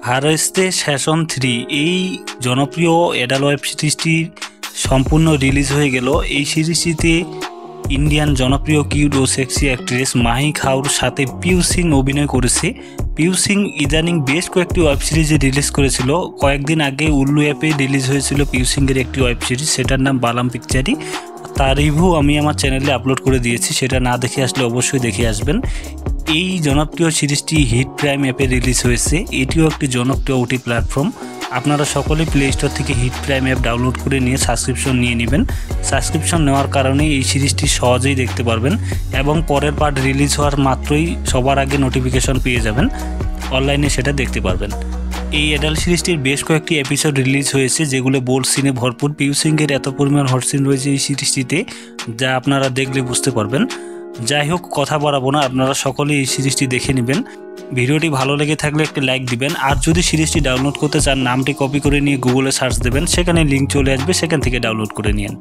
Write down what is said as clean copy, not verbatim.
হারস্তে session 3 এই জনপ্রিয় adult web সিরিজটি সম্পূর্ণ রিলিজ হয়ে গেল। এই সিরিজটিতে ইন্ডিয়ান জনপ্রিয় কিউট ও সেক্সি অ্যাক্ট্রেস মাহি খাওর সাথে পিউ সিং অভিনয় করেছে। পিউ সিং ইদানিং বেশ কয়েকটি ওয়েব সিরিজে রিলিজ করেছিল। কয়েকদিন আগে উল্লু অ্যাপে রিলিজ হয়েছিল পিউ সিংয়ের একটি ওয়েব সিরিজ, সেটার নাম বালাম পিকচারি। তার রিভিউ আমি আমার চ্যানেলে আপলোড করে দিয়েছি, সেটা না দেখে আসলে অবশ্যই দেখে আসবেন। এই জনপ্রিয় সিরিজটি হিট প্রাইম অ্যাপে রিলিজ হয়েছে। এটিও একটি জনপ্রিয় ওটি প্ল্যাটফর্ম। আপনারা সকলেই প্লে স্টোর থেকে হিট প্রাইম অ্যাপ ডাউনলোড করে নিয়ে সাবস্ক্রিপশন নিয়ে নেবেন। সাবস্ক্রিপশন নেওয়ার কারণে এই সিরিজটি সহজেই দেখতে পারবেন এবং পরের পার্ট রিলিজ হওয়ার মাত্রই সবার আগে নোটিফিকেশন পেয়ে যাবেন, অনলাইনে সেটা দেখতে পারবেন। এই অ্যাডাল্ট সিরিজটির বেশ কয়েকটি এপিসোড রিলিজ হয়েছে, যেগুলো বোল্ড সিনে ভরপুর। পিউ সিংয়ের এত পরিমাণ হট সিন রয়েছে এই সিরিজটিতে, যা আপনারা দেখলে বুঝতে পারবেন। যাই হোক, কথা বাড়াবো না, আপনারা সকলেই এই সিরিজটি দেখে নেবেন। ভিডিওটি ভালো লেগে থাকলে একটি লাইক দিবেন। আর যদি সিরিজটি ডাউনলোড করতে চান, নামটি কপি করে নিয়ে গুগলে সার্চ দেবেন, সেখানে লিঙ্ক চলে আসবে, সেখান থেকে ডাউনলোড করে নিন।